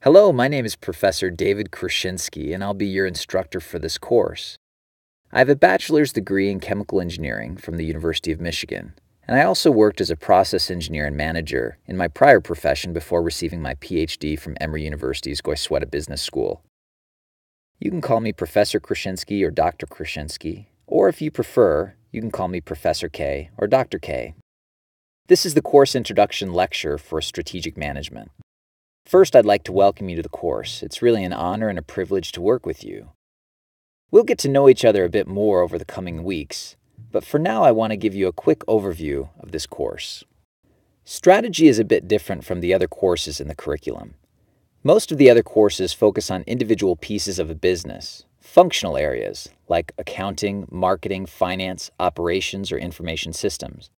Hello, my name is Professor David Krasinski, and I'll be your instructor for this course. I have a bachelor's degree in chemical engineering from the University of Michigan, and I also worked as a process engineer and manager in my prior profession before receiving my PhD from Emory University's Goizueta Business School. You can call me Professor Krasinski or Dr. Krasinski, or if you prefer, you can call me Professor K or Dr. K. This is the course introduction lecture for strategic management. First, I'd like to welcome you to the course. It's really an honor and a privilege to work with you. We'll get to know each other a bit more over the coming weeks, but for now I want to give you a quick overview of this course. Strategy is a bit different from the other courses in the curriculum. Most of the other courses focus on individual pieces of a business, functional areas like accounting, marketing, finance, operations, or information systems.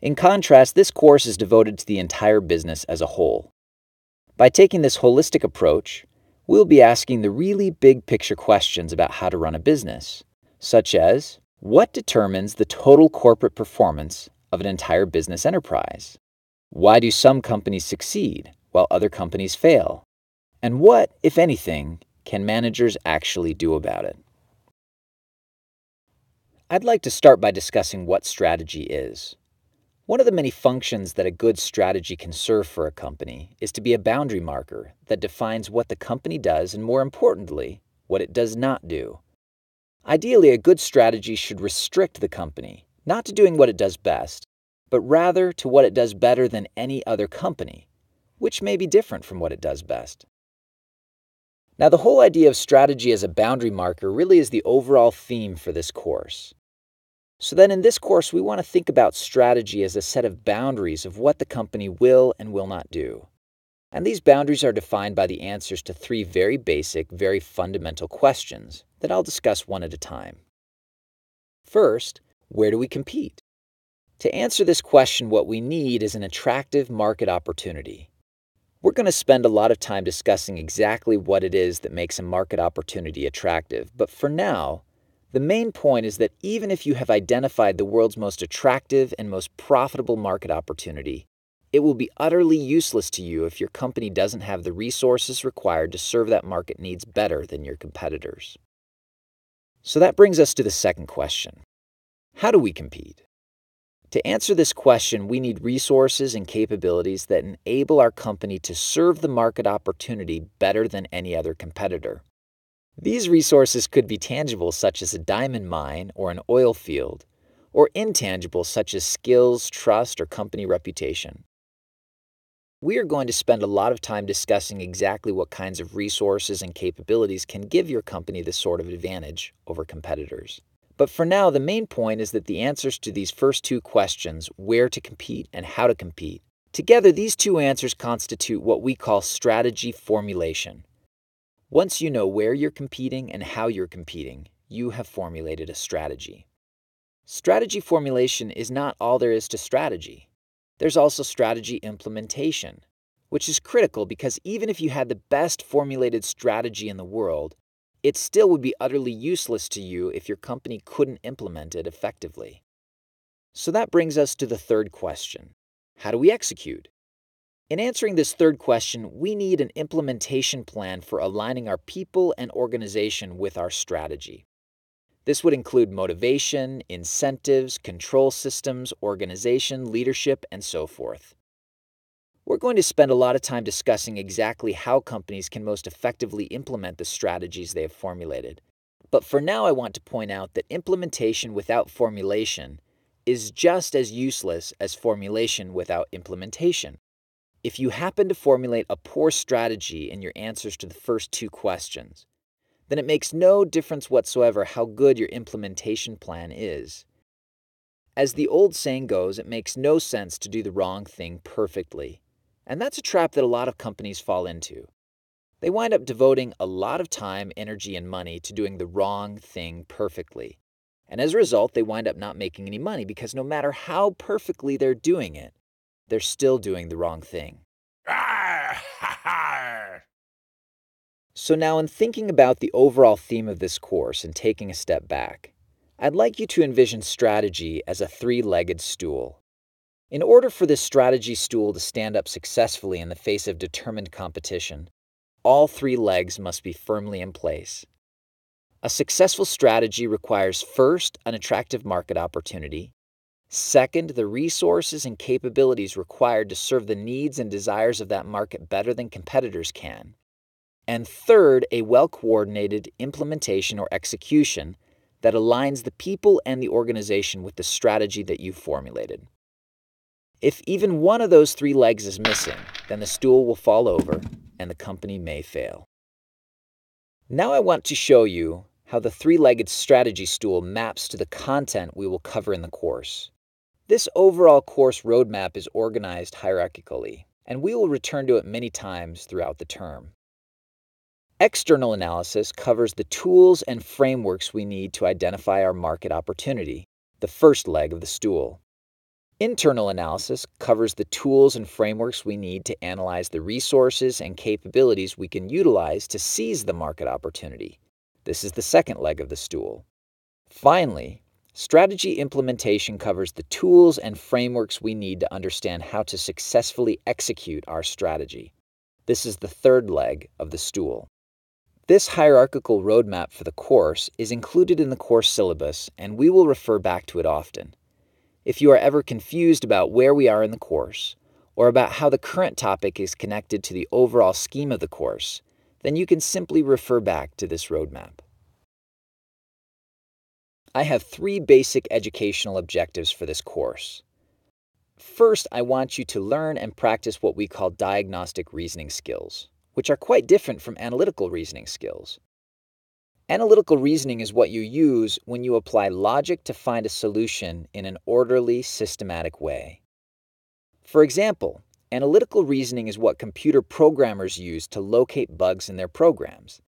In contrast, this course is devoted to the entire business as a whole. By taking this holistic approach, we'll be asking the really big picture questions about how to run a business, such as, what determines the total corporate performance of an entire business enterprise? Why do some companies succeed while other companies fail? And what, if anything, can managers actually do about it? I'd like to start by discussing what strategy is. One of the many functions that a good strategy can serve for a company is to be a boundary marker that defines what the company does and, more importantly, what it does not do. Ideally, a good strategy should restrict the company, not to doing what it does best, but rather to what it does better than any other company, which may be different from what it does best. Now, the whole idea of strategy as a boundary marker really is the overall theme for this course. So then in this course, we want to think about strategy as a set of boundaries of what the company will and will not do. And these boundaries are defined by the answers to three very basic, very fundamental questions that I'll discuss one at a time. First, where do we compete? To answer this question, what we need is an attractive market opportunity. We're going to spend a lot of time discussing exactly what it is that makes a market opportunity attractive, but for now, the main point is that even if you have identified the world's most attractive and most profitable market opportunity, it will be utterly useless to you if your company doesn't have the resources required to serve that market needs better than your competitors. So that brings us to the second question. How do we compete? To answer this question, we need resources and capabilities that enable our company to serve the market opportunity better than any other competitor. These resources could be tangible, such as a diamond mine or an oil field, or intangible, such as skills, trust, or company reputation. We are going to spend a lot of time discussing exactly what kinds of resources and capabilities can give your company this sort of advantage over competitors. But for now, the main point is that the answers to these first two questions, where to compete and how to compete, together these two answers constitute what we call strategy formulation. Once you know where you're competing and how you're competing, you have formulated a strategy. Strategy formulation is not all there is to strategy. There's also strategy implementation, which is critical because even if you had the best formulated strategy in the world, it still would be utterly useless to you if your company couldn't implement it effectively. So that brings us to the third question. How do we execute? In answering this third question, we need an implementation plan for aligning our people and organization with our strategy. This would include motivation, incentives, control systems, organization, leadership, and so forth. We're going to spend a lot of time discussing exactly how companies can most effectively implement the strategies they have formulated. But for now, I want to point out that implementation without formulation is just as useless as formulation without implementation. If you happen to formulate a poor strategy in your answers to the first two questions, then it makes no difference whatsoever how good your implementation plan is. As the old saying goes, it makes no sense to do the wrong thing perfectly. And that's a trap that a lot of companies fall into. They wind up devoting a lot of time, energy, and money to doing the wrong thing perfectly. And as a result, they wind up not making any money because no matter how perfectly they're doing it, they're still doing the wrong thing. So now, in thinking about the overall theme of this course and taking a step back, I'd like you to envision strategy as a three-legged stool. In order for this strategy stool to stand up successfully in the face of determined competition, All three legs must be firmly in place. A successful strategy requires first, an attractive market opportunity, second, the resources and capabilities required to serve the needs and desires of that market better than competitors can, and third, a well-coordinated implementation or execution that aligns the people and the organization with the strategy that you've formulated. If even one of those three legs is missing, then the stool will fall over and the company may fail. Now I want to show you how the three-legged strategy stool maps to the content we will cover in the course. This overall course roadmap is organized hierarchically, and we will return to it many times throughout the term. External analysis covers the tools and frameworks we need to identify our market opportunity, the first leg of the stool. Internal analysis covers the tools and frameworks we need to analyze the resources and capabilities we can utilize to seize the market opportunity. This is the second leg of the stool. Finally, strategy implementation covers the tools and frameworks we need to understand how to successfully execute our strategy. This is the third leg of the stool. This hierarchical roadmap for the course is included in the course syllabus, and we will refer back to it often. If you are ever confused about where we are in the course, or about how the current topic is connected to the overall scheme of the course, then you can simply refer back to this roadmap. I have three basic educational objectives for this course. First, I want you to learn and practice what we call diagnostic reasoning skills, which are quite different from analytical reasoning skills. Analytical reasoning is what you use when you apply logic to find a solution in an orderly, systematic way. For example, analytical reasoning is what computer programmers use to locate bugs in their programs.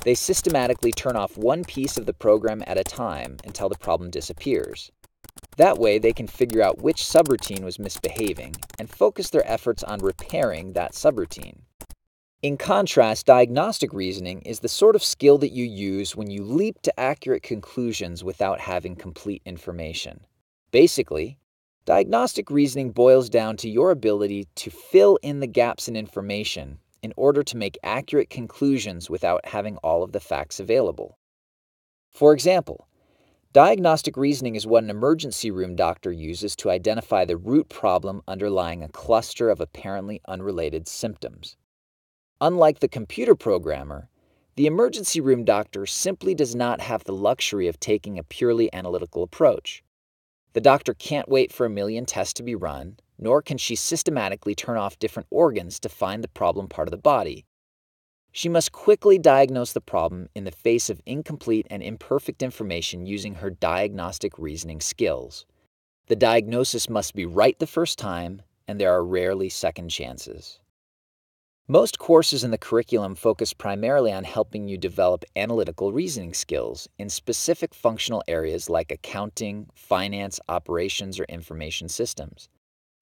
They systematically turn off one piece of the program at a time until the problem disappears. That way, they can figure out which subroutine was misbehaving and focus their efforts on repairing that subroutine. In contrast, diagnostic reasoning is the sort of skill that you use when you leap to accurate conclusions without having complete information. Basically, diagnostic reasoning boils down to your ability to fill in the gaps in information in order to make accurate conclusions without having all of the facts available. For example, diagnostic reasoning is what an emergency room doctor uses to identify the root problem underlying a cluster of apparently unrelated symptoms. Unlike the computer programmer, the emergency room doctor simply does not have the luxury of taking a purely analytical approach. The doctor can't wait for a million tests to be run, nor can she systematically turn off different organs to find the problem part of the body. She must quickly diagnose the problem in the face of incomplete and imperfect information using her diagnostic reasoning skills. The diagnosis must be right the first time, and there are rarely second chances. Most courses in the curriculum focus primarily on helping you develop analytical reasoning skills in specific functional areas like accounting, finance, operations, or information systems.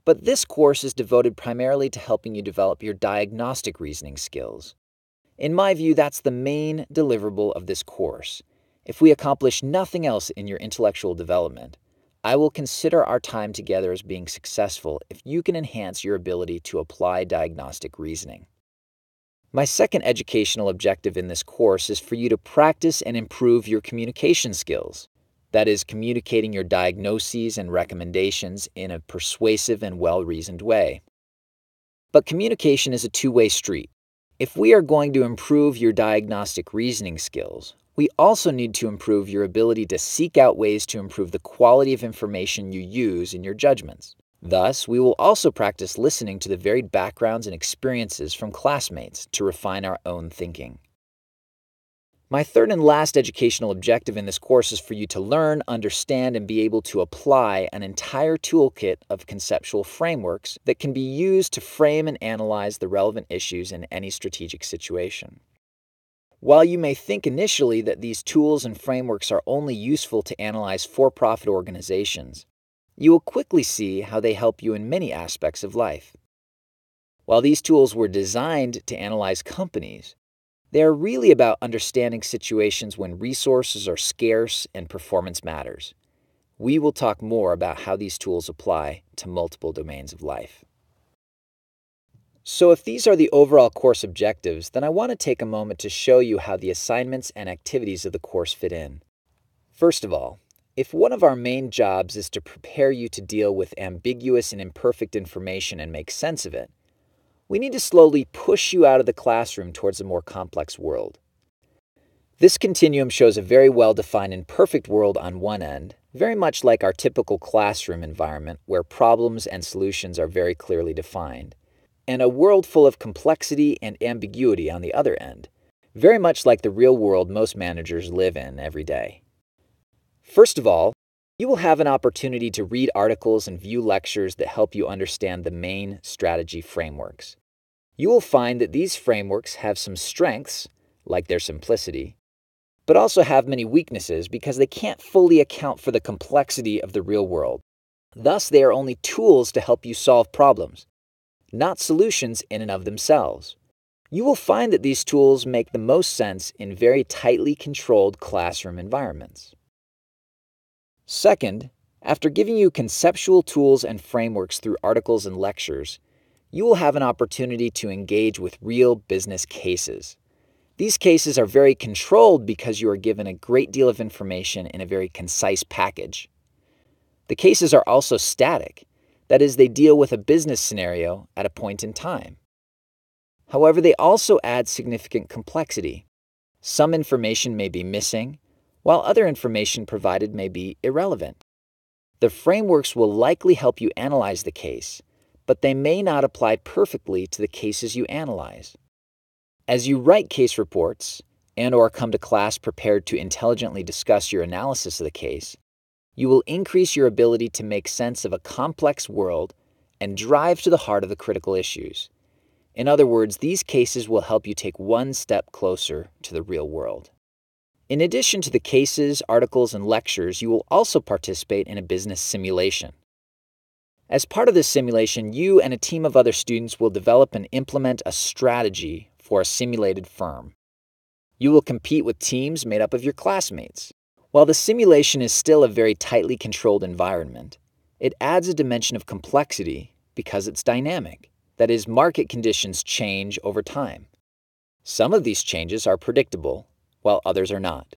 But this course is devoted primarily to helping you develop your diagnostic reasoning skills. In my view, that's the main deliverable of this course. If we accomplish nothing else in your intellectual development, I will consider our time together as being successful if you can enhance your ability to apply diagnostic reasoning. My second educational objective in this course is for you to practice and improve your communication skills. That is, communicating your diagnoses and recommendations in a persuasive and well-reasoned way. But communication is a two-way street. If we are going to improve your diagnostic reasoning skills, we also need to improve your ability to seek out ways to improve the quality of information you use in your judgments. Thus, we will also practice listening to the varied backgrounds and experiences from classmates to refine our own thinking. My third and last educational objective in this course is for you to learn, understand, and be able to apply an entire toolkit of conceptual frameworks that can be used to frame and analyze the relevant issues in any strategic situation. While you may think initially that these tools and frameworks are only useful to analyze for-profit organizations, you will quickly see how they help you in many aspects of life. While these tools were designed to analyze companies, they are really about understanding situations when resources are scarce and performance matters. We will talk more about how these tools apply to multiple domains of life. So if these are the overall course objectives, then I want to take a moment to show you how the assignments and activities of the course fit in. First of all, if one of our main jobs is to prepare you to deal with ambiguous and imperfect information and make sense of it, we need to slowly push you out of the classroom towards a more complex world. This continuum shows a very well-defined and perfect world on one end, very much like our typical classroom environment where problems and solutions are very clearly defined, and a world full of complexity and ambiguity on the other end, very much like the real world most managers live in every day. First of all, you will have an opportunity to read articles and view lectures that help you understand the main strategy frameworks. You will find that these frameworks have some strengths, like their simplicity, but also have many weaknesses because they can't fully account for the complexity of the real world. Thus, they are only tools to help you solve problems, not solutions in and of themselves. You will find that these tools make the most sense in very tightly controlled classroom environments. Second, after giving you conceptual tools and frameworks through articles and lectures, you will have an opportunity to engage with real business cases. These cases are very controlled because you are given a great deal of information in a very concise package. The cases are also static. That is, they deal with a business scenario at a point in time. However, they also add significant complexity. Some information may be missing, while other information provided may be irrelevant. The frameworks will likely help you analyze the case, but they may not apply perfectly to the cases you analyze. As you write case reports and/or come to class prepared to intelligently discuss your analysis of the case, you will increase your ability to make sense of a complex world and drive to the heart of the critical issues. In other words, these cases will help you take one step closer to the real world. In addition to the cases, articles, and lectures, you will also participate in a business simulation. As part of this simulation, you and a team of other students will develop and implement a strategy for a simulated firm. You will compete with teams made up of your classmates. While the simulation is still a very tightly controlled environment, it adds a dimension of complexity because it's dynamic. That is, market conditions change over time. Some of these changes are predictable, while others are not.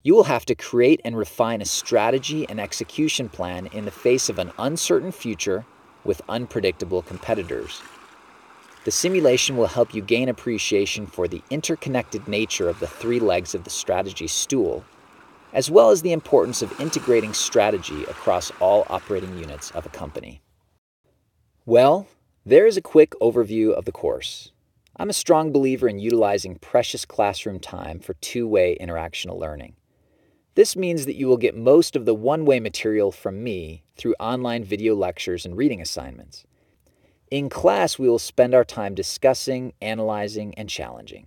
You will have to create and refine a strategy and execution plan in the face of an uncertain future with unpredictable competitors. The simulation will help you gain appreciation for the interconnected nature of the three legs of the strategy stool, as well as the importance of integrating strategy across all operating units of a company. Well, there is a quick overview of the course. I'm a strong believer in utilizing precious classroom time for two-way interactional learning. This means that you will get most of the one-way material from me through online video lectures and reading assignments. In class, we will spend our time discussing, analyzing, and challenging.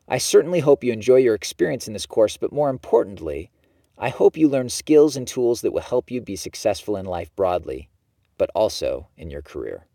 I certainly hope you enjoy your experience in this course, but more importantly, I hope you learn skills and tools that will help you be successful in life broadly, but also in your career.